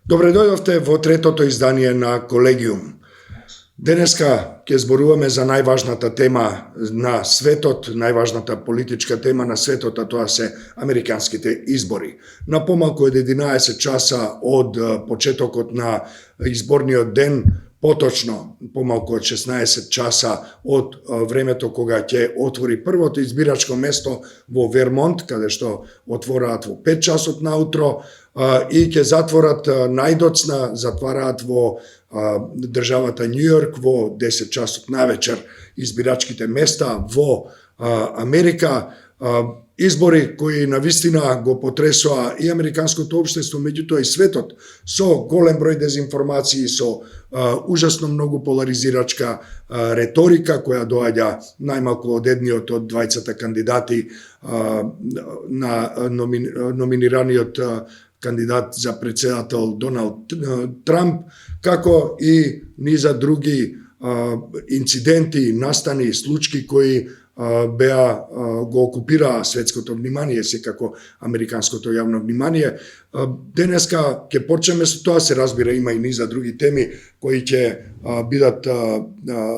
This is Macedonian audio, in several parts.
Добре дојдовте во третото издание на Колегиум. Денеска ќе зборуваме за најважната тема на светот, најважната политичка тема на светот, а тоа се американските избори. На помалку од 11 часа од почетокот на изборниот ден, поточно помалку од 16 часа од времето кога ќе отвори првото избирачко место во Вермонт, каде што отвораат во 5 часот наутро, и ќе затворат најдоцна, затвараат во државата Њу Јорк во 10 часот навечер избирачките места во Америка. Избори кои навистина го потресоа и американското општество, меѓутоа и светот, со голем број дезинформации, со ужасно многу поларизирачка реторика која доаѓа најмалку од едниот од двајцата кандидати на номинираниот кандидат за председател Доналд Трамп, како и низа други инциденти, настани, случаи кои го окупираа светското внимание, секако американското јавно внимание. Денеска ќе почнеме со тоа, се разбира има и низа други теми кои ќе бидат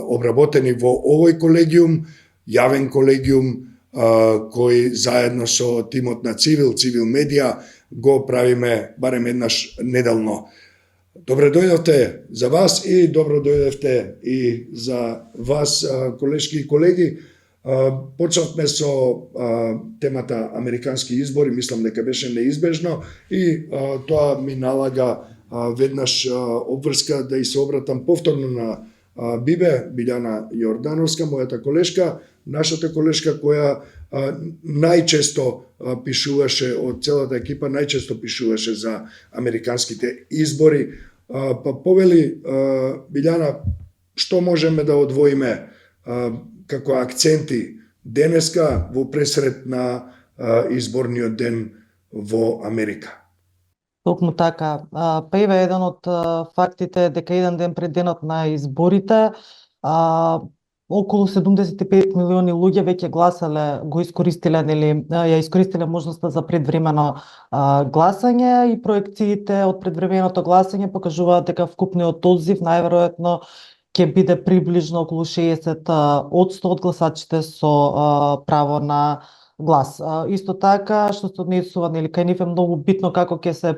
обработени во овој колегиум, јавен колегиум, кој заедно со тимот на Цивил медија го правиме барем еднаш неделно. Добре дојдовте за вас и добро дојдовте и за вас, колешки и колеги. Почнавме со темата американски избори, мислам дека беше неизбежно и тоа ми налага веднаш обврска да и се обратам повторно на Бибе, Билјана Јордановска, мојата колешка, нашата колешка која најчесто пишуваше од целата екипа, најчесто пишуваше за американските избори. Па повели, Билјана, што можеме да одвоиме како акценти денеска во пресред на изборниот ден во Америка? Токму така. Па еве еден од фактите дека еден ден пред денот на изборите околу 75 милиони луѓе веќе гласале, го искористиле, ја искористиле можноста за предвремено гласање и проекциите од предвременото гласање покажуваат дека вкупниот одзив најверојатно ќе биде приближно околу 60% од гласачите со право на глас. Исто така, што се однесува, кај нив е многу битно како ќе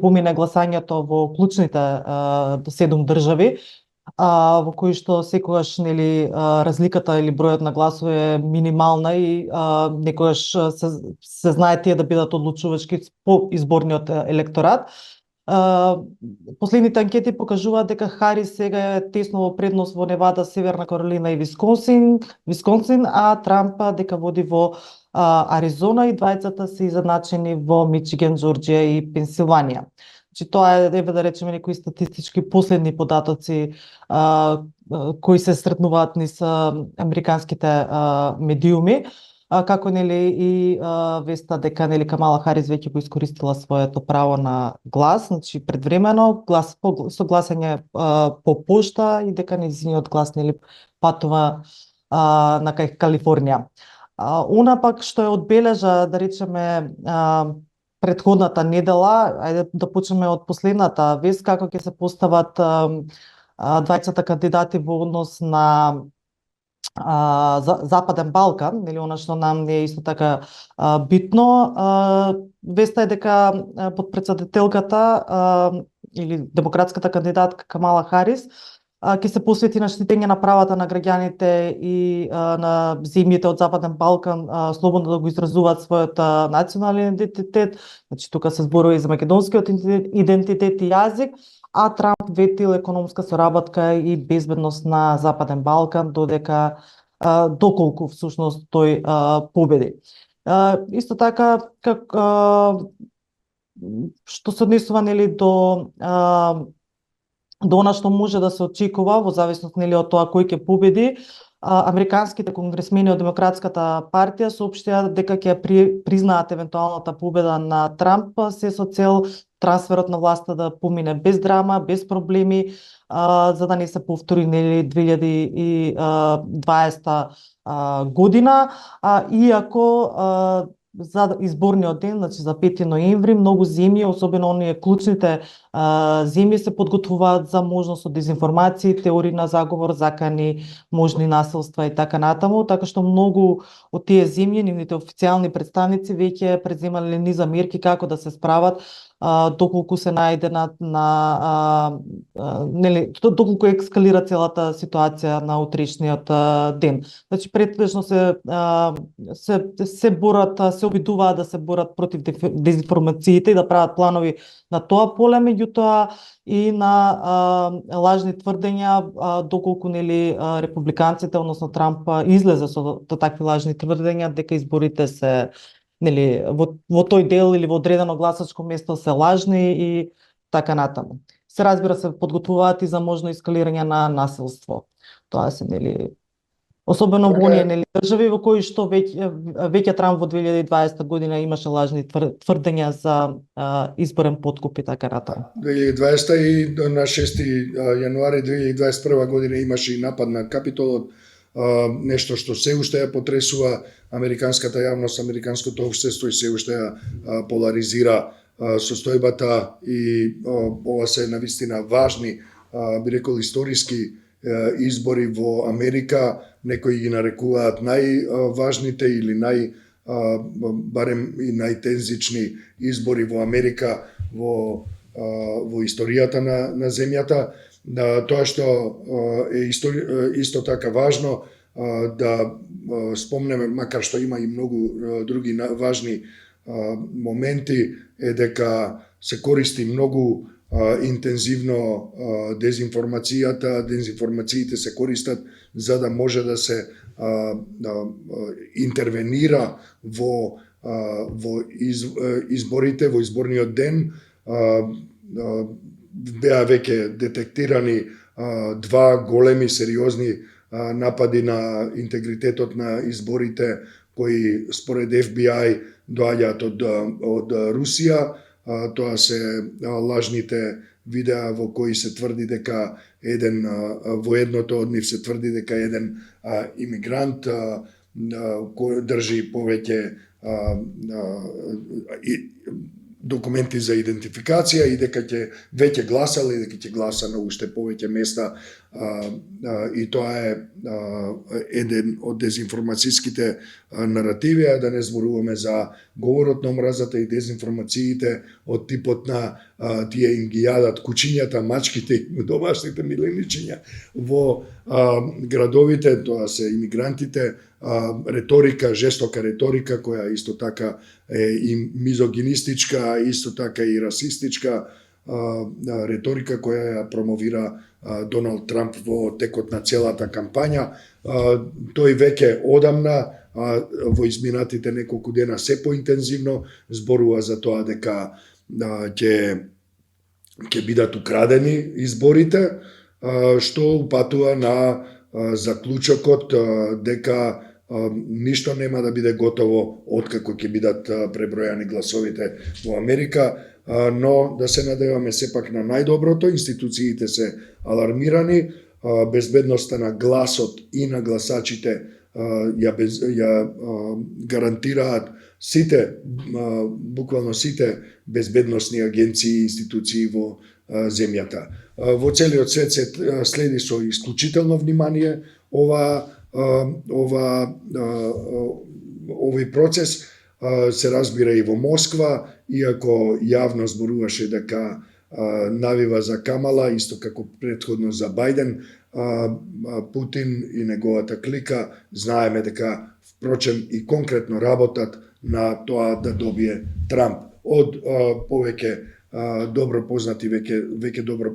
помине гласањето во клучните 7 држави, во кои што секогаш разликата или бројот на гласови е минимална и некогаш се знае тие да бидат одлучувачки по изборниот електорат. Последните анкети покажуваат дека Харис сега е тесно во предност во Невада, Северна Каролина и Висконсин, а Трамп дека води во Аризона и двајцата се изедначени во Мичиген, Џорџија и Пенсилванија. Значи тоа е, да речеме, некои статистички последни податоци кои се сретнуваат низ американските медиуми, како и веста дека Камала Харис веќе го искористила своето право на глас, значи предвремено со гласање по пошта и дека нејзиниот глас патува на кај Калифорнија. Она пак што е одбележа, да речеме, претходната недела, ајде да почнеме од последната вест, како ќе се постават двајцата кандидати во однос на Западен Балкан, она што нам не е исто така битно. Веста е дека подпредседателката или демократската кандидатка Камала Харис ќе се посвети на штитење на правата на граѓаните и на земјите од Западен Балкан слободно да го изразуваат својот национален идентитет. Значи тука се зборува и за македонскиот идентитет и јазик, а Трамп ветил економска соработка и безбедност на Западен Балкан доколку всушност тој победи. Исто така, што се однесува до она што може да се очекува во зависност од тоа кој ќе победи, американските конгресмени од Демократската партија соопштија дека ќе признаат евентуалната победа на Трамп се со цел трансферот на власта да помине без драма, без проблеми, за да не се повтори 2020 година, иако за изборниот ден, значи за 5 ноември, многу земји, особено оние клучните земји се подготвуваат за можност од дезинформации, теории на заговор, закани, можни насилства и така натаму, така што многу од тие земји, нивните официјални представници веќе преземале низа мерки како да се справат доколку се најде нели доколку ескалира целата ситуација на утрешниот ден. Значи претежно се борат, се обидуваат да се борат против дезинформациите и да прават планови на тоа поле, меѓутоа и на лажни тврдења, доколку нели републиканците, односно Трамп излезе со такви лажни тврдења дека изборите се нели во тој дел или во одредено гласачко место се лажни и така натаму. Се разбира се подготвуваат и за можно ескалирање на насилство. Тоа се нели особено во оние нели држави во кои што веќе Трамп во 2020 година имаше лажни тврдења за изборен подкуп и така натаму. 2020 и на 6 јануари 2021 година имаше и напад на Капитолот, нешто што се уште ја потресува американската јавност, американското општество и се уште ја поларизира состојбата и ова се навистина важни, би рекол историски избори во Америка, некои ги нарекуваат најважните или барем и најтензични избори во Америка во историјата на земјата. Тоа што е исто така важно да спомнеме, макар што има и многу други важни моменти, е дека се користи многу интензивно дезинформациите се користат за да може да се интервенира во изборите, во изборниот ден. Беа веќе детектирани два големи сериозни напади на интегритетот на изборите кои според FBI доаѓаат од Русија. Тоа се лажните видеа во кои се тврди дека во едното од нив се тврди дека еден имигрант кој држи повеќе документи за идентификација и дека ќе веќе гласал и дека ќе гласа на уште повеќе места, и тоа е еден од дезинформацијските наративи, а да не зборуваме за говорот на омразата и дезинформациите од типот на тие им ги јадат кучињата, мачките и домашните миленичиња во градовите, тоа се имигрантите, реторика, жестока реторика која исто така е и мизогинистичка, исто така и расистичка реторика која ја промовира Доналд Трамп во текот на целата кампања. Тој веќе одамна во изминатите неколку дена се поинтензивно зборува за тоа дека ќе бидат украдени изборите, што упатува на заклучокот дека ништо нема да биде готово откако ќе бидат пребројани гласовите во Америка, но да се надеваме сепак на најдоброто. Институциите се алармирани, безбедноста на гласот и на гласачите ја гарантираат сите, буквално сите безбедносни агенции и институции во земјата. Во целиот свет се следи со исклучително внимание овој процес. Се разбира и во Москва, иако јавно зборуваше дека навива за Камала, исто како претходно за Бајден, Путин и неговата клика знаеме дека впрочем и конкретно работат на тоа да добие Трамп од повеќе добро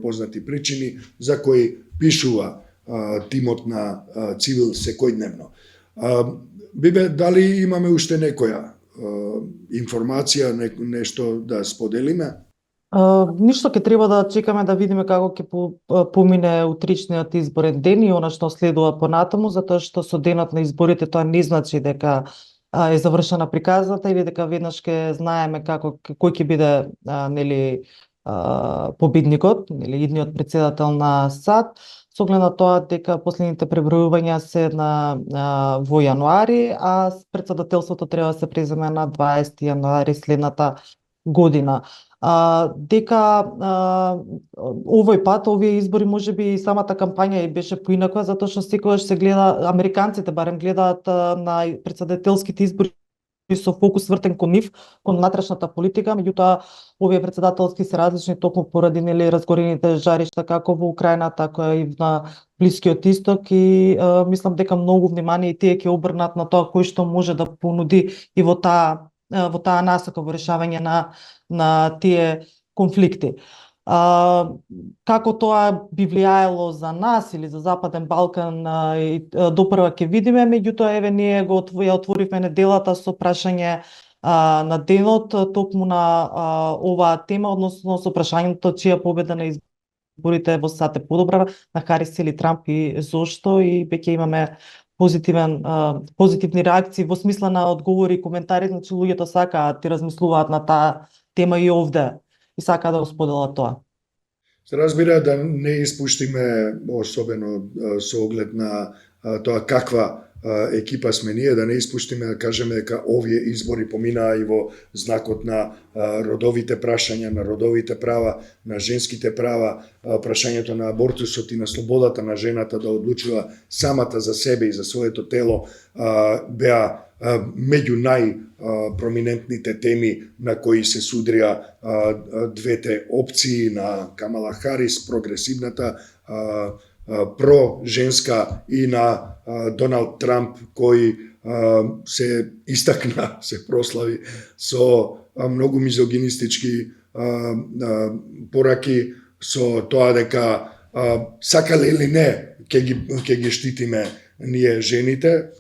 познати причини за кои пишува тимот на Цивил секојдневно. Бибе, дали имаме уште некоја информација, нешто да споделиме? Ништо, ќе треба да чекаме да видиме како ќе помине утричниот изборен ден и она што следува понатаму, затоа што со денот на изборите тоа не значи дека е завршена приказната или дека веднаш ќе знаеме кој ќе биде нели победникот, нели идниот претседател на САД. со оглед на тоа дека последните пребројувања се во јануари, а председателството треба да се преземе на 20 јануари следната година. Дека овој пат, овие избори, можеби и самата кампања и беше поинаква, затоа што секогаш се гледа, американците барем гледаат на председателските избори со фокус вртен кон нив, кон внатрешната политика, меѓутоа овие председателски се различни токму поради разгорените жаришта како во Украина, така и на Блискиот Исток, и мислам дека многу внимание и тие ќе обрнат на тоа кој што може да понуди и во таа насока во решавање на тие конфликти. Како тоа би влијаело за нас или за Западен Балкан, допрва ќе видиме, меѓутоа еве ние ја отворивме неделата со прашање на денот токму на оваа тема, односно со прашањето чија победа на изборите во САД е подобра, на Харис или Трамп и зошто, и веќе имаме позитивни реакции во смисла на одговори и коментари, значи луѓето сакаат и размислуваат на таа тема и овде и сакаат да го споделат тоа. Се разбира да не испуштиме, особено со оглед на тоа каква екипа сме ние, да не испуштиме да кажеме дека овие избори поминаа и во знакот на родовите прашања, на родовите права, на женските права, прашањето на абортусот и на слободата на жената да одлучува самата за себе и за своето тело, беа меѓу најпроминентните теми на кои се судрија двете опции на Камала Харис, прогресивната, про-женска, и на Доналд Трамп, кој се истакна, се прослави со многу мизогинистички пораки, со тоа дека сакале или не ќе ги штитиме ние жените,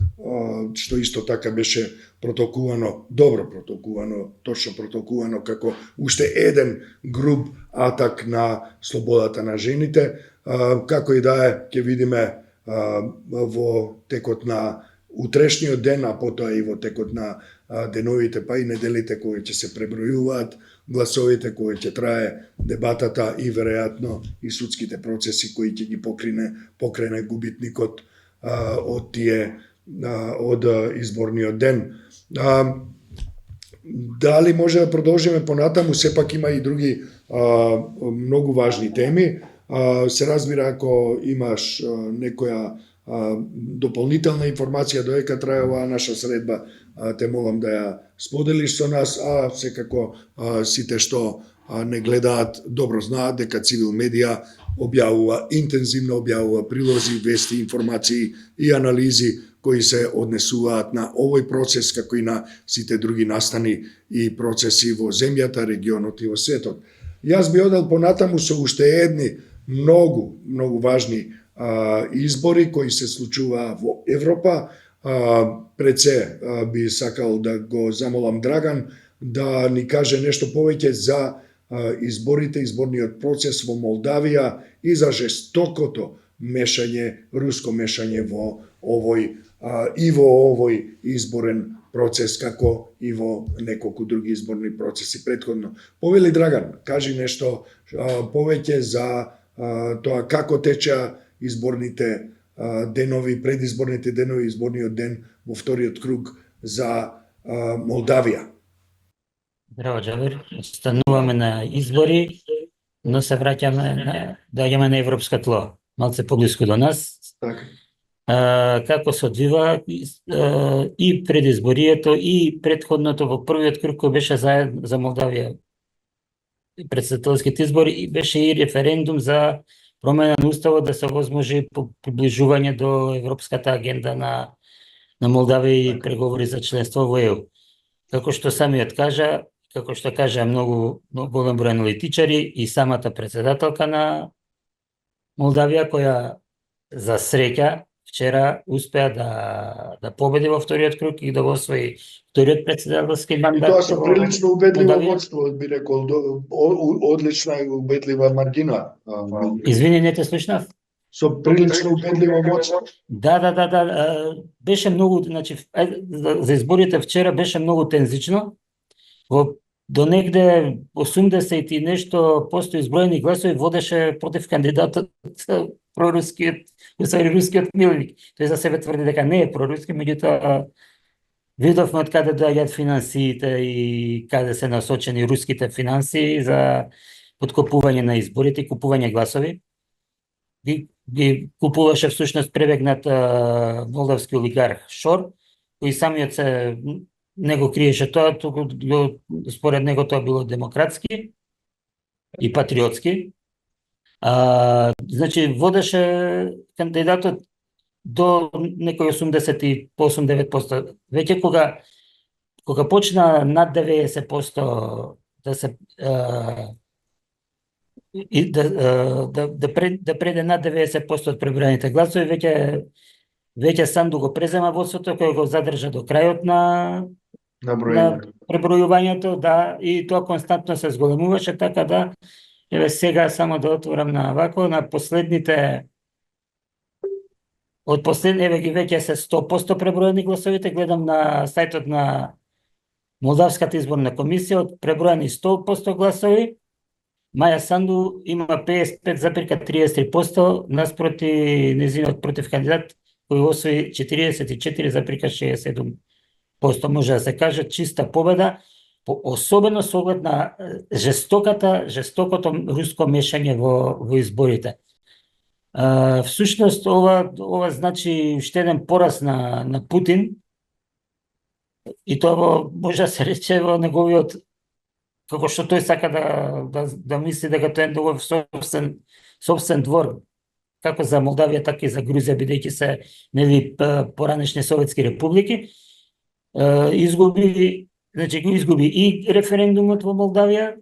што исто така беше протолкувано, добро протолкувано, точно протолкувано како уште еден груб атак на слободата на жените. Како и да е, ќе видиме во текот на утрешниот ден, а потоа и во текот на деновите, па и неделите кои ќе се пребројуваат гласовите, кои ќе трае дебатата и веројатно и судските процеси кои ќе ги покрене губитникот од изборниот ден. Дали може да продолжиме понатаму, сепак има и други многу важни теми. Се разбира, ако имаш некоја дополнителна информација додека трае оваа наша средба, те молам да ја споделиш со нас, а секако сите што не гледаат добро знаат дека Цивил медија објавува интензивно, објавува прилози, вести, информации и анализи кои се однесуваат на овој процес, како и на сите други настани и процеси во земјата, регионот и во светот. Јас би одел понатаму со уште едни многу важни избори кои се случуваа во Европа. Пред се би сакал да го замолам Драган да ни каже нешто повеќе за изборите, изборниот процес во Молдавија и за жестокото мешање, руско мешање во овој изборен процес, како и во неколку други изборни процеси претходно. Повели Драган, кажи нешто повеќе за тоа како течеа изборните денови, предизборните денови, изборниот ден во вториот круг за Молдавија. Здраво, Џабир. Стануваме на избори, но се враќаме, доаѓаме на европска тло, малце поблиску до нас. Така. Како се одвива и предизборието и претходното во првиот круг кој беше за Молдавија, председателските избори, и беше и референдум за промена на уставот да се возможи приближување до европската агенда на Молдавија и преговори за членство во ЕУ. Како што самиот кажа, како што кажа многу голем број аналитичари и самата председателка на Молдавија, која за среќа вчера успеа да победи во вториот круг и да го освои вториот председателски мандат. И тоа со прилично убедливо водство, би рекол, одлична и убедлива маргина. Извини, не те слушнав. Со прилично убедливо водство. Да. Беше многу, значи, за изборите вчера беше многу тензично. До негде 80 и нешто % изброени гласови водеше против кандидатот прорускиот, усвари рускиот милник. Тој за себе тврди дека не е проруски, меѓутоа видовме од каде доаѓаат финансиите и каде се насочени руските финансии за подкупување на изборите и купување гласови. Ги купуваше всушност пребегнат молдавски олигарх Шор, кој самиот се не го криеше тоа, туку според него тоа било демократски и патриотски. Значи водеше кандидатот до некој 88-9%. Веќе кога почна над 90% да се да преде над 90% од преброените гласови, веќе Санду го презема водството, кој го задржа до крајот на пребројувањето, да, и тоа константно се зголемуваше, така да еве сега само да отворам на вако, на последните еве ги веќе се 100% преброени гласовите, гледам на сајтот на Молдавската изборна комисија, од преброени 100% гласови, Маја Санду има 55,33% наспроти незинот против кандидат кој освои 44,67%. Може да се каже чиста победа, особено со оглед на жестокото руско мешање во изборите. Всушност ова значи уште еден пораз на Путин, и тоа може да се рече во неговиот, како што тој сака да мисли дека тоа е негов собствен двор, како за Молдавија, така и за Грузија, бидејќи се поранешни советски републики. Изгуби и референдумот во Молдавија,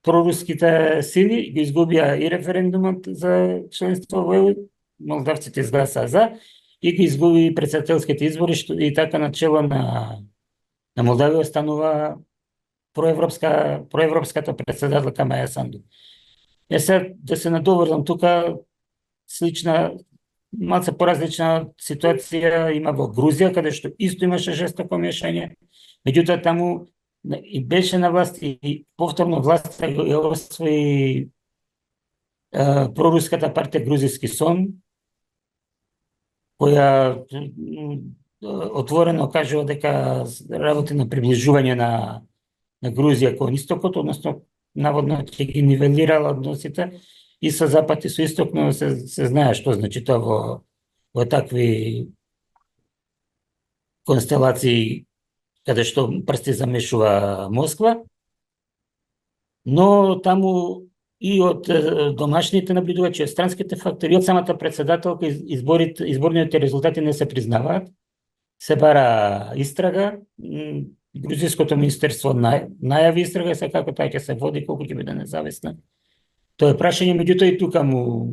проруските сили го изгубија и референдумот за членство во ЕУ, молдавците изгласаа за, и ги изгуби претседателските избори, и така начело на Молдавија останува проевропската претседателка Маја Санду. Сега да се надоврзам тука, малце поразлична ситуација има во Грузија, каде што исто имаше жестоко мешање, меѓутоа таму и беше на власт и повторно власт ја освои проруската партија Грузијски сон, која отворено кажува дека работи на приближување на Грузија кон истокот, односно наводно ќе ги нивелирала односите и со запад и со исток, но се знае што значи тоа во такви констелации каде што прсти замешува Москва. Но таму и од домашните наблюдувачи, од странските фактори, од самата претседателка, изборните резултати не се признаваат. Се бара истрага. Грузиското министерство најави истрага, се како таа ќе се води, колку ќе биде независна. Тоа е прашање, меѓутоа и тука му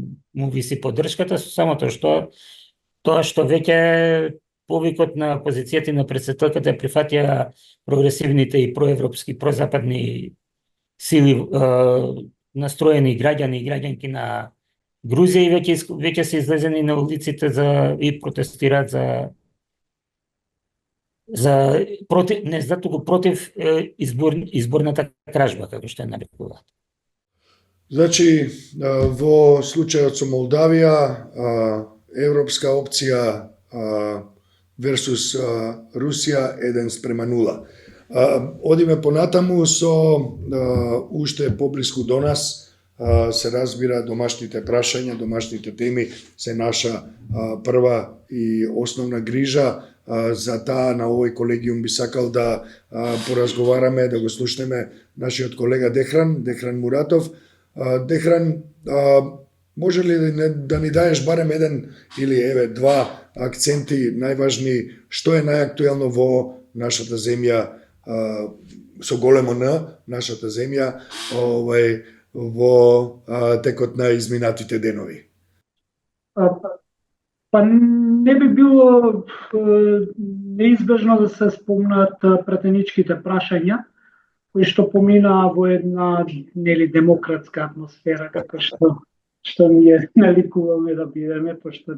виси поддршката, само тоа што веќе повикот на опозицијата и на претседателката прифатија прогресивните и проевропски, прозападни сили, настроени граѓани и граѓанки на Грузија, и веќе се излезени на улиците и протестираат против изборната кражба, како што ја нарекуваат. Значи, во случајот со Молдавија, европска опција версус Русија 1:0. Одиме понатаму со уште поблиску до нас, се разбира домашните прашања, домашните теми се наша прва и основна грижа. За таа на овој колегиум би сакал да поразговараме, да го слушнеме нашиот колега Дехран Муратов. Дехран, може ли да ни даеш барем еден или два акценти најважни, што е најактуелно во нашата земја, со големо Н, нашата земја, во текот на изминатите денови? Па не би било неизбежно да се спомнат пратеничките прашања, кои што поминаа во една демократска атмосфера, како што ние наликуваме да бидеме, пошто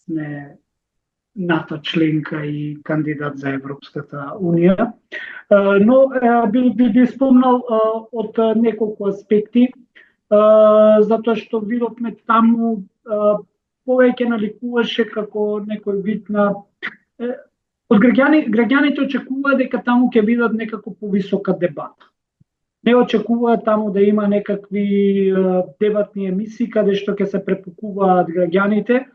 сме НАТО членка и кандидат за Европската Унија. Но би спомнал од неколку аспекти. затоа што видовме таму повеќе наликуваше како некој вид на од граѓаните очекуваат дека таму ќе бидат некако повисока дебата. Не очекуваат таму да има некакви дебатни емисии каде што ќе се препукуваат граѓаните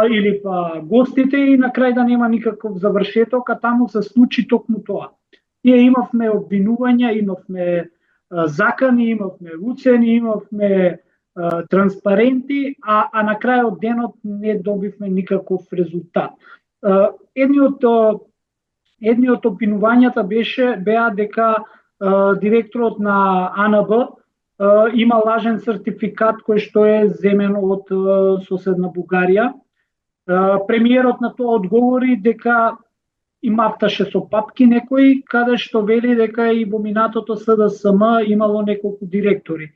или па гостите и на крај да нема никаков завршеток, а таму се случи токму тоа. Ние имавме обвинувања, имавме закани, имавме уцени, имавме транспаренти, а на крајот денот не добивме никаков резултат. Едни од обвинувањата беа дека директорот на АНБ има лажен сертификат кој што е земен од соседна Бугарија. Премиерот на тоа одговори дека и мафташе со папки некои, каде што вели дека и во минатото СДСМ имало неколку директори.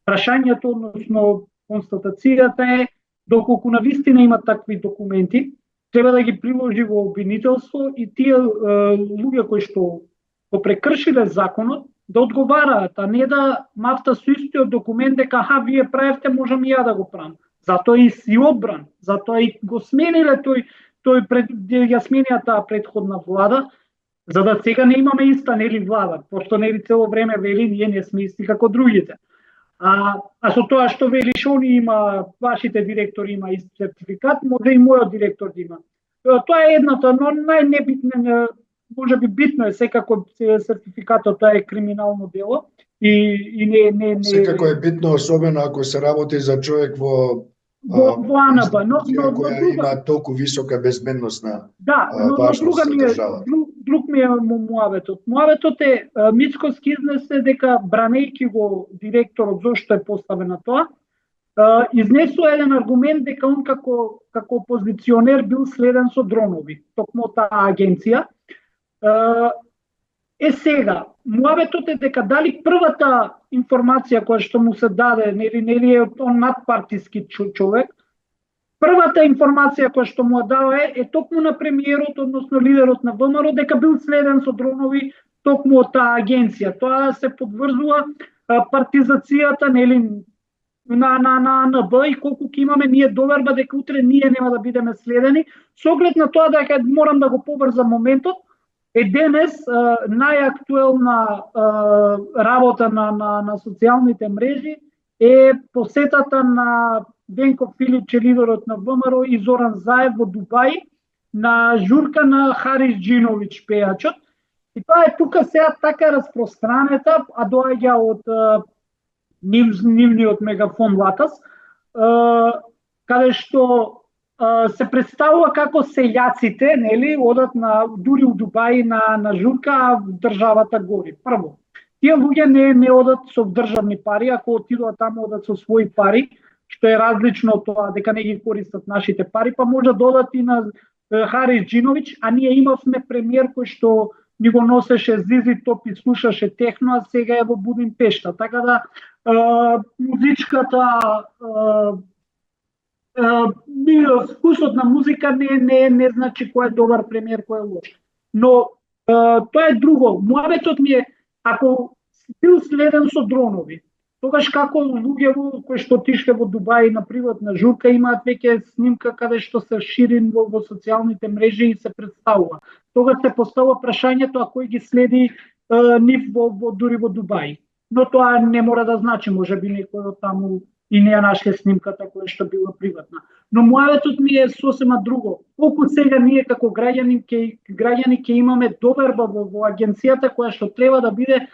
Прашањето, односно констатацијата е, доколку навистина има такви документи, треба да ги приложи во обвинителство и тие луѓе кои што го прекршиле законот да одговараат, а не да мафта со истиот документ дека вие правевте, можам и ја да го правам. Затоа и си одбран, затоа и го смениле тој ја сменија таа претходна влада, за да сега не имаме иста нели влада, пошто нели цело време вели ние не сме исти како другите. А со тоа што велиш они има, вашите директори има ист сертификат, може и мојот директор да има. Тоа е едната, но најнебитно, може би битно е секако сертификатот, тоа е криминално дело и не секако е битно, особено ако се работи за човек во АНБ, но која има толку висока безбедност на важност за државата. Друг ми е муабетот. Муабетот е Мицкоски изнесе дека бранејќи го директорот зошто е поставен на тоа, изнесува еден аргумент дека он како опозиционер бил следен со дронови, токму таа агенција. Сега, муабетот е дека дали првата информација која што му се даде, нели е он надпартиски човек, првата информација која што му дава е токму на премиерот, односно лидерот на ВМРО, дека бил следен со дронови токму од таа агенција. Тоа се подврзува партизацијата, нели, на АНБ и колку ќе имаме ние доверба дека утре ние нема да бидеме следени, со оглед на тоа дека морам да го побрзам моментот, е денес најактуелна работа на социјалните мрежи е посетата на Венко Филипче, лидерот на ВМРО, и Зоран Заев во Дубај на журка на Харис Джиновиќ, пејачот. И тоа е тука сега така распространета, а доаѓа од нивниот мегафон Латас, каде што се представува како селјаците, нели, одат дури у Дубај на журка, а државата гори. Прво, тие луѓе не одат со државни пари, ако отидоа таму одат со своји пари, што е различно од тоа дека не ги користат нашите пари, па може да одат и на Харис Джиновиќ, а ние имавме премиер кој што ни го носеше Зизи Топ и слушаше техно, а сега е во Будимпешта. Така да музичката вкусот на музика не значи кој е добар премиер, кој е лош. Но тоа е друго. Муабетот ми е, ако бил следен со дронови, тогаш како луѓе кои што отишле во Дубај на приватна журка имаат веќе снимка каде што се шири во социјалните мрежи и се представува. Тогаш се поставува прашањето а кој ги следи нив дури во Дубај. Но тоа не мора да значи, може би некој од таму и не ја нашле снимката која што била приватна. Но мојавето ми е сосема друго. Колку сега ние како граѓани ќе имаме доверба во агенцијата која што треба да биде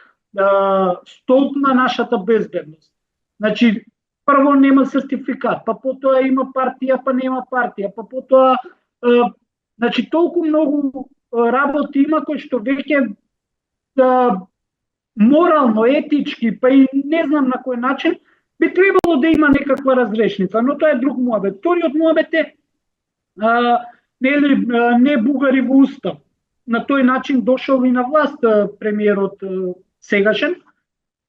столб на нашата безбедност. Значи, прво нема сертификат, па потоа има партија, па нема партија, па потоа значи толку многу работи има кои што веќе морално, етички, па и не знам на кој начин би требало да има некаква разрешница, но тоа е друг муабет. Вториот муабет е не бугари во устав. На тој начин дошол и на власт премиерот сегашен,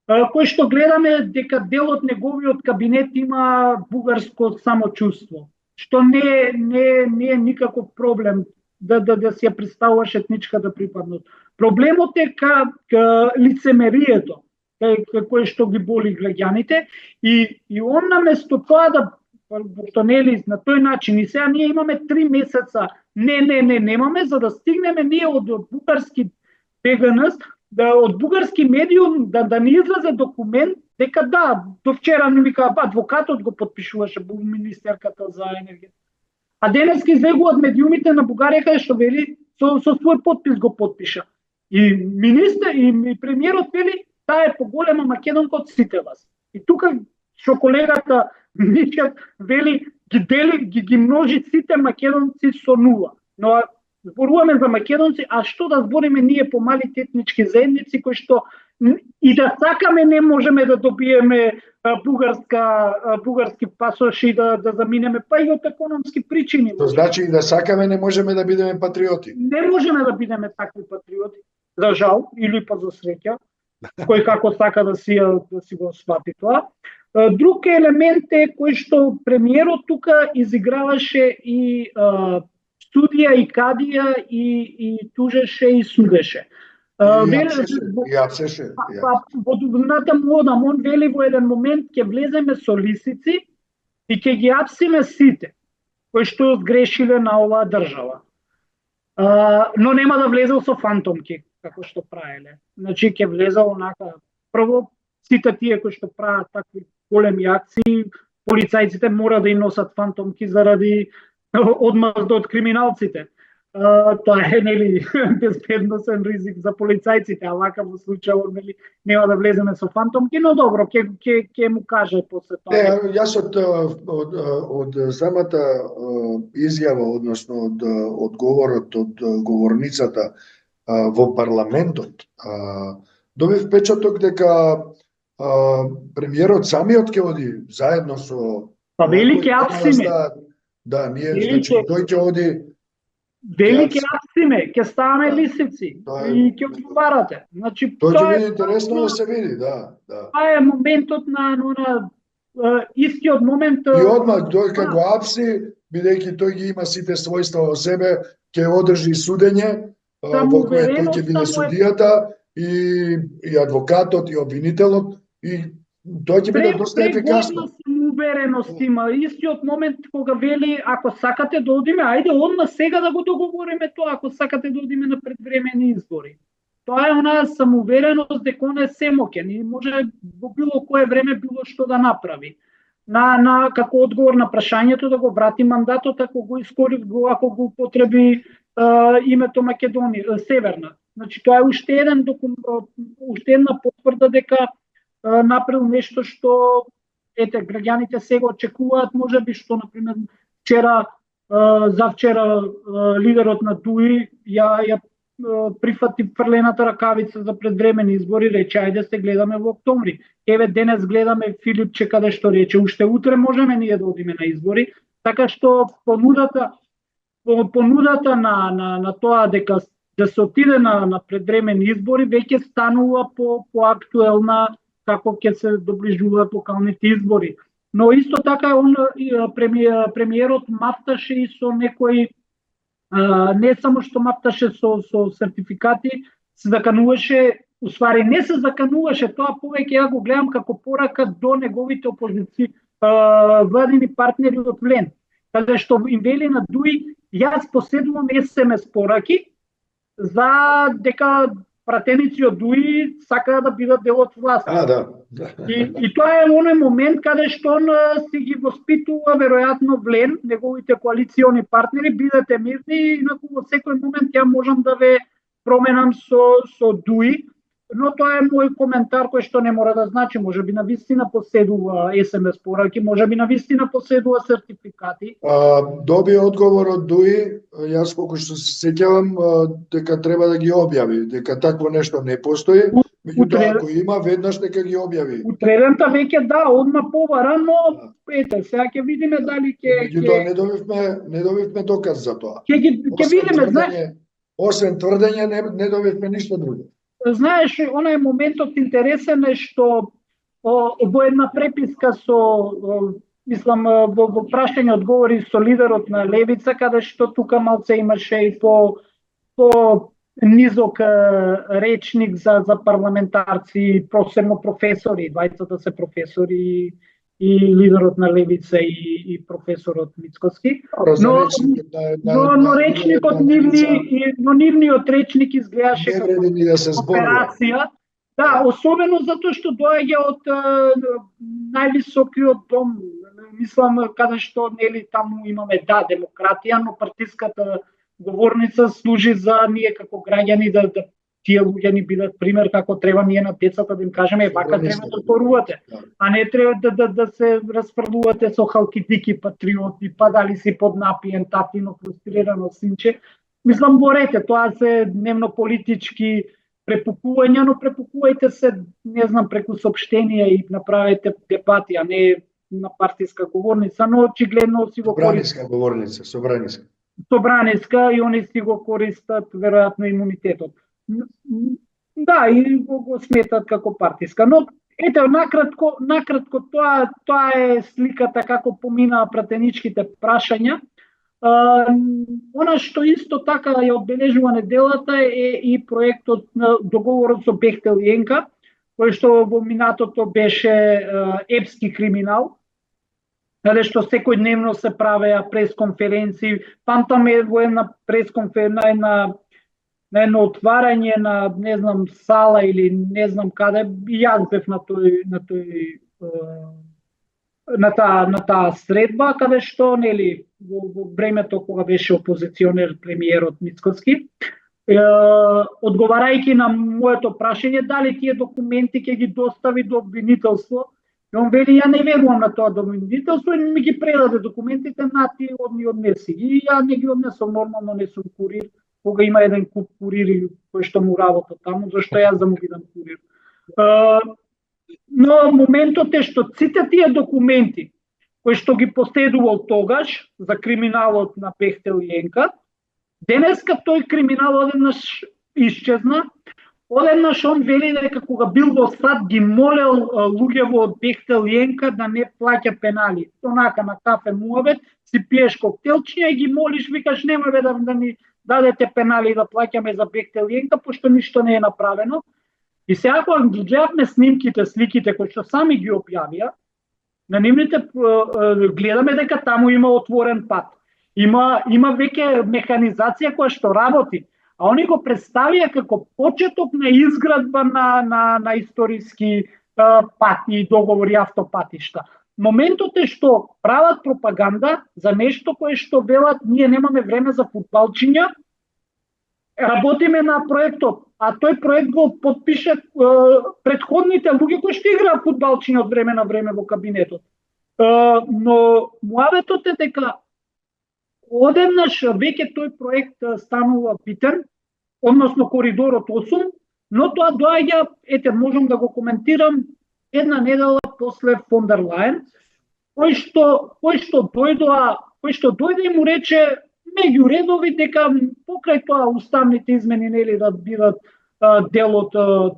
кој што гледаме дека дел од неговиот кабинет има бугарско самочувство, што не е никаков проблем да се ја представуваш етничката припадност. Проблемот е лицемерието. кој што ги боли граѓаните и он наместо тоа да што нели на тој начин и сега ние имаме 3 месеца немаме за да стигнеме ние од бугарски БГНС од бугарски медиум да ни излезе документ дека да, до вчера ми вика адвокатот го потпишуваше министерката за енергија. А денеска излегуваат медиумите на Бугарија каде што вели со свој подпис го потпиша. И министер и премиерот вели таа е поголема македонка од сите вас. И тука што колегата Мичев вели ги множи сите македонци со нула. Но зборуваме за македонци, а што да збориме ние по малите етнички заедници кои што и да сакаме не можеме да добиеме бугарски пасоши да заминеме, па и од економски причини. Тоа значи и да сакаме не можеме да бидеме патриоти. Не можеме да бидеме такви патриоти, за жал или па за среќа, кој како сака да си го свати тоа. Друг елемент е кој што премиерот тука изиграваше и студија и кадија и тужеше и судеше. И апсеше. Во дубината му одам, он вели во еден момент ќе влеземе со лисици и ќе ги апсиме сите кои што сгрешиле на оваа држава. Но нема да влезел со фантомки, како што правеле. Значи ќе влезел онака, прво сите тие кои што прават такви големи акции, полицајците мора да им носат фантомки заради одмазда од криминалците. Тоа е нели безбедносен ризик за полицајците, а вака во случајот нели нема да влеземе со фантомки, но добро, ќе му каже после тоа. Не, јас од самата изјава, односно од одговорот од говорницата во парламентот, добив впечаток дека премиерот самиот ќе оди заедно со Па вели ќе апсиме. Да, ние значи тој ќе оди вели ќе апсиме, ќе ставаме лисици и ќе одговарате. Значи тоа ќе биде интересно да се види, да. Тоа е моментот на истиот момент. И одмах кога го апси, бидејќи тој ги има сите својства во себе, ќе одржи судење во кое тој ќе биде судијата и адвокатот и обвинителот и тоа ќе биде доста ефикасно. Увереност има. Истиот момент кога вели ако сакате да одиме, ајде одма сега да го договориме тоа, ако сакате да одиме на предвремени избори. Тоа е онаа самоувереност дека он е семоќен и може во било кое време било што да направи. Како одговор на прашањето да го врати мандатот ако го искористи, ако го употреби името Македонија, Северна. Значи тоа е уште една потврда дека направил нешто што граѓаните сега очекуваат, можеби што например завчера лидерот на ДУИ ја прифати фрлената ракавица за предвремени избори, рече ајде се гледаме во октомври. Еве денес гледаме Филипче каде што рече уште утре можеме ние да одиме на избори, така што понудата на тоа дека да се отиде на предвремени избори веќе станува по-актуелна како ќе се доближуваат локалните избори. Но исто така премиерот мафташе и со некои, не само што мафташе со сертификати, се закануваше, усвари не се закануваше, тоа повеќе ја го гледам како порака до неговите владини партнери од Влен, каде што им вели на ДУИ, јас поседувам СМС пораки за дека пратеници од ДУИ сакаат да бидат дел од власт. И тоа е оној момент каде што он си ги воспитува веројатно Влен, неговите коалициони партнери, бидете мирни, инаку во секој момент ја можам да ве променам со ДУИ, но тоа е мој коментар кој што не мора да значи, можеби на вистина поседува СМС пораки, можеби на вистина поседува сертификати. Доби одговор од ДУИ, јас колку што се сеќавам дека треба да ги објави, дека такво нешто не постои, меѓутоа ако има веднаш нека ги објави. Утредента веќе одма побара, но ете, сега ќе видиме дали ќе Меѓутоа не добивме доказ за тоа. Ќе видиме, знаеш. Освен тврдење не добивме ништо друго. Знаеш, онај моментот интересен е што во една преписка мислам, во прашање одговори со лидерот на Левица, каде што тука малце имаше и по низок речник за парламентарци, посебно професори, двајцата се професори и лидерот на Левица и професорот Мицкоски. Но речникот нивниот речник изгледаше не вреди ни да се зборува. операција. Да, особено затоа што доаѓа од највисокиот дом, мислам, каде што нели таму имаме демократија, но партиската говорница служи за ние како граѓани да тие луѓе ни бидат пример како треба ние на децата да им кажеме вака треба да зборувате, а не треба да се расфрлувате со халкидики патриоти, па дали си поднапиен татино фрустрирано синче. Мислам, борете, тоа се дневно политички препукувања, но препукувајте се, не знам, преку соопштенија и направете дебати, а не на партиска говорница, но очигледно си го Собраниска говорница, собраниска и они си го користат веројатно имунитетот. Да, и го сметат како партиска, но ете накратко тоа е сликата како поминаа пратеничките прашања. Она што исто така ја одбележува неделата е и проектот на договорот со Бехтел и Енка, кој што во минатото беше епски криминал, што секојдневно се правеа пресконференции. Памтаме во една пресконференција на едно отварање на не знам сала или не знам каде, и јас бев на таа средба, каде што нели во времето кога беше опозиционер премиерот Мицкоски, одговарајќи на моето прашање дали тие документи ќе ги достави до обвинителство, и он вели ја не верувам на тоа обвинителство и ми ги предаде документите на тие однеси. И ја не ги однесов, нормално не сум курир, кога има еден куп курири кој што му работа таму, зашто јас да му бидам курир. Но моментот е што сите тие документи кои што ги поседувал тогаш за криминалот на Бехтел и Енка, денеска тој криминал одеднаш исчезна. Одеднаш он вели дека кога бил во САД ги молел луѓето од Бехтел и Енка да не плаќа пенали. Онака на кафе муабет, си пиеш коктелчиња и ги молиш, викаш нема да ни дадете пенали да плаќаме за Бехтел и Енка, пошто ништо не е направено. И сега кога ги гледавме снимките, сликите кои што сами ги објавија, на нивните гледаме дека таму има отворен пат. Има веќе механизација која што работи, а они го представија како почеток на изградба на историски пати и договори автопатишта. Моментот е што прават пропаганда за нешто кое што велат ние немаме време за фудбалчиња, работиме на проектот, а тој проект го подпише претходните луѓе кои што играат фудбалчиња од време на време во кабинетот. Но муаветот е дека одеднаш веќе тој проект станува битен, односно коридорот 8, но тоа доаѓа, ете можам да го коментирам, една недела после фон дер Лајен, кој што дојде и му рече меѓу редови дека покрај тоа уставните измени нели да бидат дел од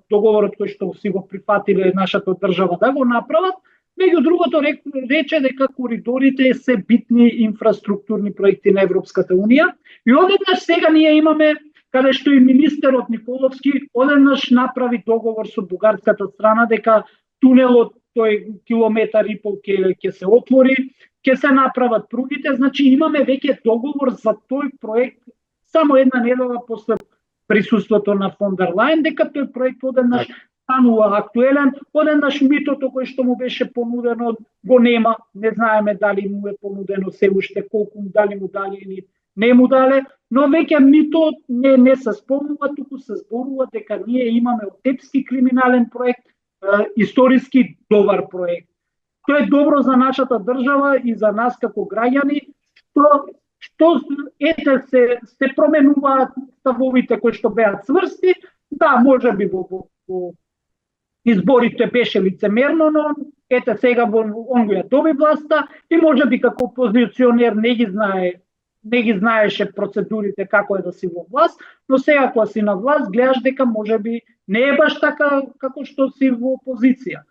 договорот кој што си го прифатиле нашата држава да го направат, меѓу другото рече дека коридорите се битни инфраструктурни проекти на Европската Унија и одеднаш сега ние имаме каде што и министерот Николовски одеднаш направи договор со бугарската страна дека тунелот тој километар и пол ќе се отвори, ќе се направат пругите, значи имаме веќе договор за тој проект само една недела после присуството на фон дер Лајен, дека тој проект одеднаш станува актуелен, одеднаш митото кој што му беше понудено го нема, не знаеме дали му е понудено се уште, колку дали му дали или не му дале, но веќе мито не се спомнува, туку се зборува дека ние имаме епски криминален проект, историски добар проект. Тоа е добро за нашата држава и за нас како граѓани, што ете се променуваат ставовите кои што беа цврсти, да, можеби во изборите беше лицемерно, но ете сега он го ја доби власта и можеби како опозиционер не ги знаеше процедурите како е да си во власт, но сега кога си на власт гледаш дека можеби не е баш така како што си во опозиција.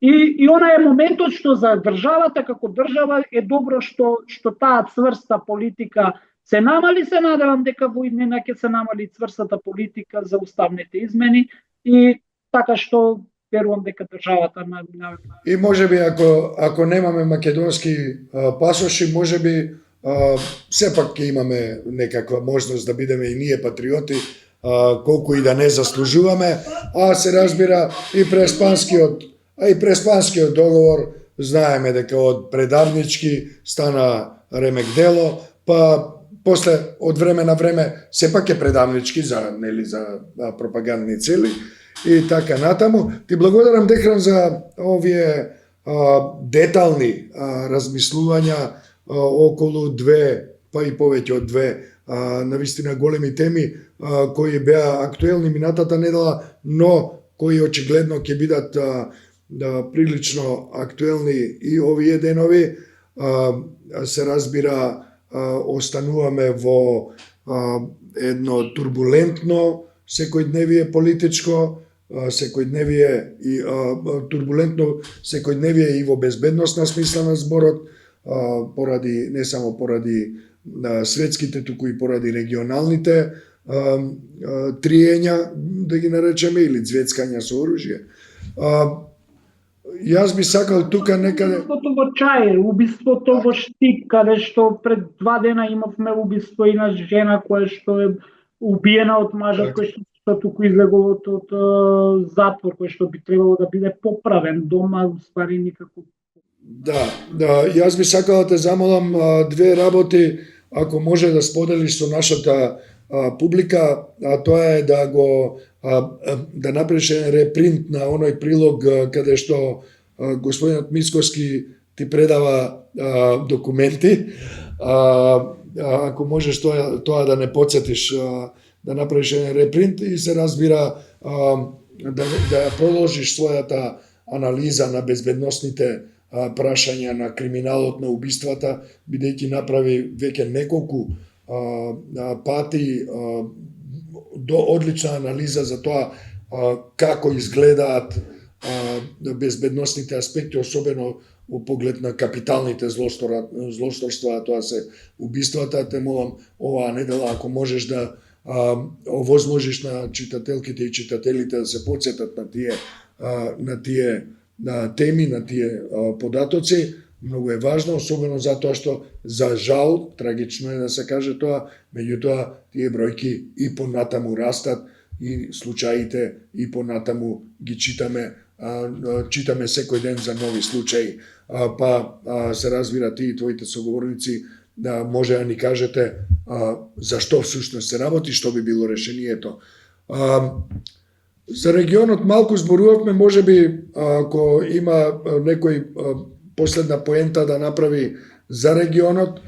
И она е моментот што за државата како држава е добро што таа цврста политика се намали, се надевам дека во иднина ќе се намали цврстата политика за уставните измени и така што верувам дека државата на И можеби ако немаме македонски пасоши, можеби сепак ќе имаме некаква можност да бидеме и ние патриоти, колку и да не заслужуваме, а се разбира и през Спанскиот договор знаеме дека од предавнички стана ремек дело, па после од време на време сепак е предавнички за пропагандни цели и така натаму. Ти благодарам Дехран за овие детални размислувања околу две, па и повеќе од две навистина големи теми кои беа актуелни минатата недела, но кои очигледно ќе бидат прилично актуелни и овие денови. Се разбира, остануваме во едно турбулентно секојдневие политичко, турбулентно секојдневие и во безбедносна смисла на зборот, поради не само поради светските, туку и поради регионалните триења, да ги наречеме, или ѕвецкања со оружје. Јас би сакал тука некаде... Убиството во Чаир, убиството во Штип, каде што пред 2 дена имавме убиство и на жена која што е убиена од мажот кој што туку излегува од затвор, кој што би требало да биде поправен дома, уствари никако. Да, јас би сакал да те замолам две работи, ако може да споделиш со нашата публика, а тоа е да направиш еден репринт на оној прилог каде што господинот Мицковски ти предава документи. Ако можеш тоа да не подсетиш, да направиш еден репринт и се разбира да продолжиш својата анализа на безбедносните прашања, на криминалот, на убиствата, бидејќи направи веќе неколку пати одлична анализа за тоа како изгледаат безбедносните аспекти, особено во поглед на капиталните злосторства, тоа се убиствата. Те молам оваа недела, ако можеш да овозможиш на читателките и читателите да се подсетат на тие теми, на тие податоци. Многу е важно, особено затоа што, за жал, трагично е да се каже тоа, меѓутоа тие бројки и понатаму растат и случаите и понатаму ги читаме секој ден за нови случаи. Се разбира, ти и твоите соговорници да може да ни кажете зашто всушност се работи, што би било решението. За регионот малку зборувавме, можеби ако има некој последна поента да направи за регионот.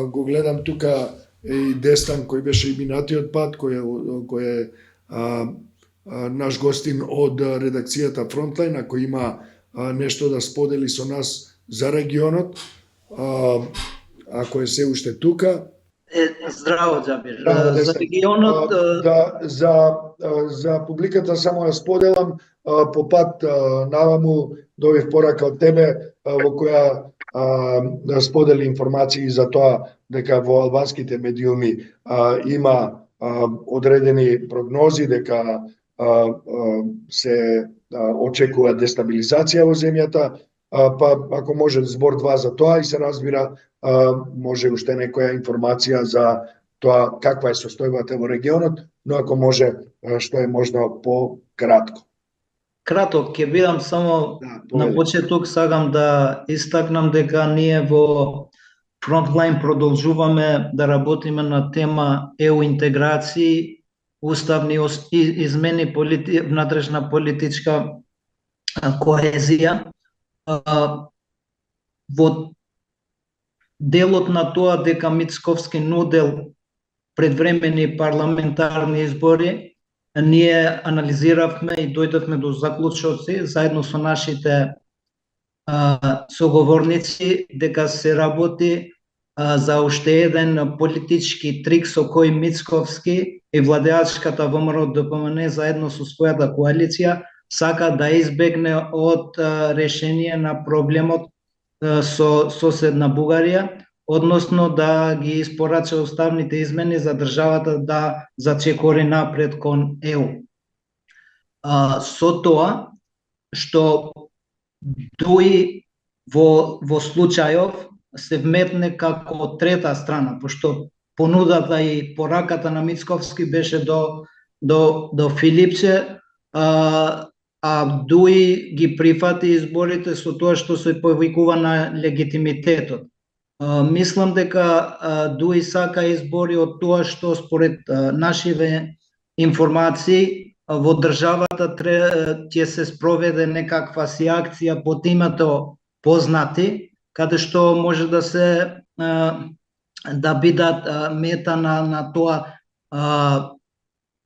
Го гледам тука и Дестан кој беше и минатиот пат, кој е наш гостин од редакцијата Фронтлайн, ако има нешто да сподели со нас за регионот, ако е се уште тука. Здраво, Џабир. За регионот... За публиката само да споделам, по пат наваму добив порака од тебе во која сподели информации за тоа дека во албанските медиуми има одредени прогнози дека се очекува дестабилизација во земјата, па ако може збор-два за тоа и се разбира може уште некоја информација за тоа каква е состојбата во регионот, но ако може што е можно по-кратко. Краток ќе бидам, само на почеток сакам да истакнам дека ние во Frontline продолжуваме да работиме на тема ЕУ интеграции, уставни измени, внатрешна политичка коезија. Во делот на тоа дека Мицковски нудел предвремени парламентарни избори, ние анализиравме и дојдовме до заклучоци заедно со нашите соговорници дека се работи за уште еден политички трик со кој Мицковски и владеачката ВМРО-ДПМН заедно со својата коалиција сака да избегне од решение на проблемот со соседна Бугарија, односно да ги испорача уставните измени за државата да зачекори напред кон ЕУ. Со тоа што Дуи во случајов се вметне како трета страна, пошто понудата и пораката на Мицковски беше до Филипче, Дуи ги прифати изборите со тоа што се повикува на легитимитетот. Мислам дека Дуи сака избори од тоа што според нашиве информации во државата ќе се спроведе некаква си акција под името Познати, каде што може да се да бидат мета на тоа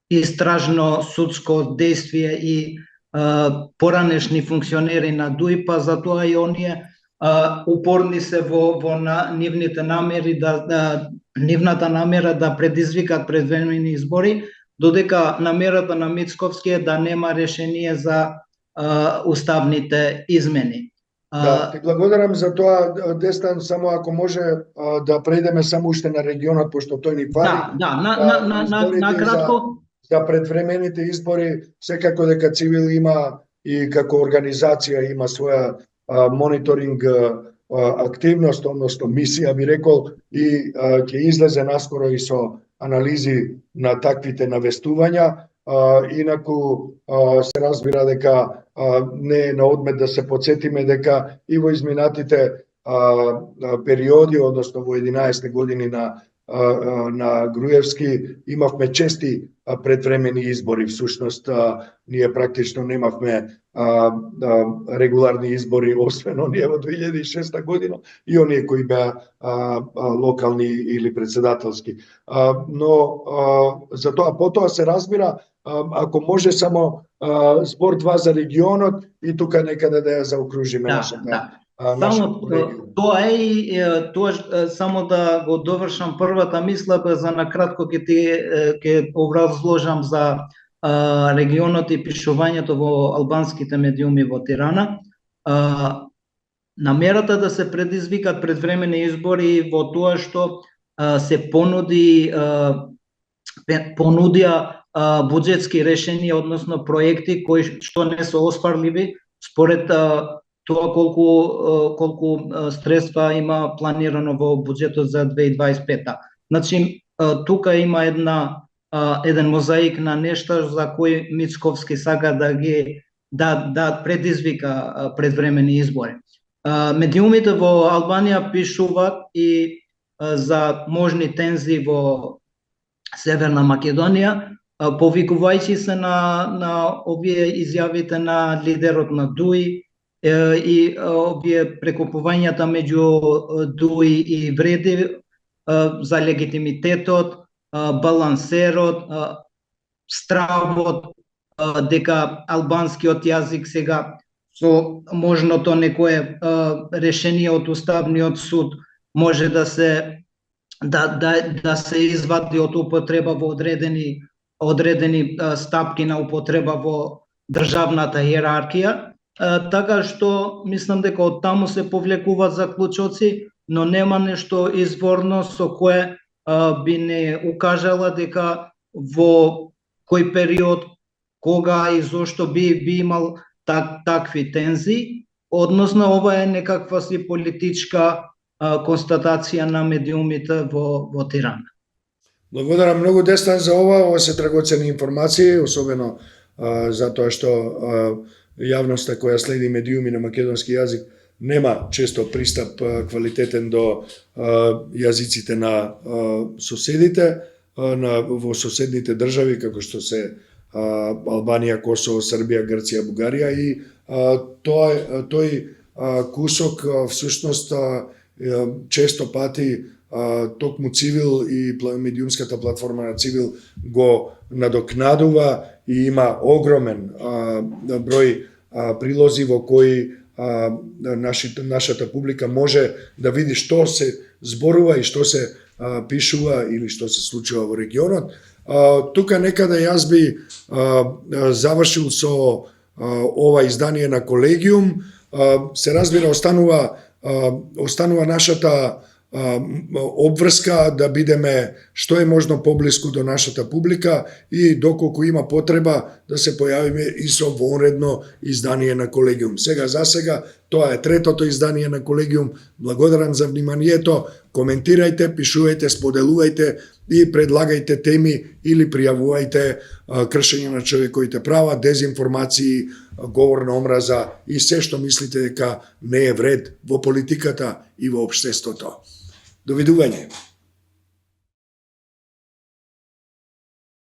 истражно судско действие и поранешни функционери на ДУИ, па затоа и оние упорни се во нивните намери нивната намера да предизвикат предвремени избори, додека намерата на Мицковски е да нема решение за уставните измени. Да, ти благодарам за тоа, Дестан, само ако може да прејдеме само уште на регионот, пошто тој ни фали. На кратко. За предвремените избори, секако дека Цивил има и како организација има своја мониторинг активност, односно мисија, би рекол, и ќе излезе наскоро и со анализи на таквите навестувања. Инаку се разбира дека не е на одмет да се подсетиме дека и во изминатите периоди, односно во 11 години на Груевски, имавме чести предвремени избори. Всушност, ние практично немавме регуларни избори, освен оние во 2006 година и оние кои беа локални или председателски. Но за тоа потоа се разбира, ако може само збор два за регионот и тука некаде да ја заокружиме нашата. Само тоа е и тоа само да го довршам првата мисла, за накратко ќе образложам за регионот и пишувањето во албанските медиуми во Тирана. Намерата да се предизвикат предвремени избори во тоа што се понудија буџетски решенија, односно проекти кои што не се остварливи според тоа колку средства има планирано во буџетот за 2025. Значи, тука има еден мозаик на нешта за кои Мицковски сака да предизвика предвремени избори. Медиумите во Албанија пишуваат и за можни тензии во Северна Македонија, повикувајќи се на овие изјавите на лидерот на ДУИ и овие прекупувањата меѓу ДУИ и Вреди за легитимитетот, балансерот, стравот дека албанскиот јазик сега со можното некое решение од Уставниот суд може да се извади од употреба во одредени стапки на употреба во државната иерархија, така што мислам дека од таму се повлекуваат заклучоци, но нема нешто изворно со кое би не укажала дека во кој период, кога и зошто би имал такви тензии, односно ова е некаква си политичка констатација на медиумите во Тирана. Благодарам многу, Дестан, за ова се драгоцени информации, особено затоа што јавноста која следи медиуми на македонски јазик нема често пристап квалитетен до јазиците на соседите, во соседните држави, како што се Албанија, Косово, Србија, Грција, Бугарија, и тој кусок всушност често пати токму Цивил и медиумската платформа на Цивил го надокнадува и има огромен број прилози во кои нашата публика може да види што се зборува и што се пишува или што се случува во регионот. Тука некаде јас би завршил со ова издание на Колегиум. Се разбира, останува нашата обврска да бидеме што е можно поблиску до нашата публика и доколку има потреба да се појавиме и со вонредно издание на Колегиум. Сега за сега тоа е третото издание на Колегиум. Благодарам за вниманието. Коментирајте, пишувајте, споделувајте и предлагајте теми или пријавувајте кршење на човековите права, дезинформации, говор на омраза и се што мислите дека не е вред во политиката и во општеството. Довидување.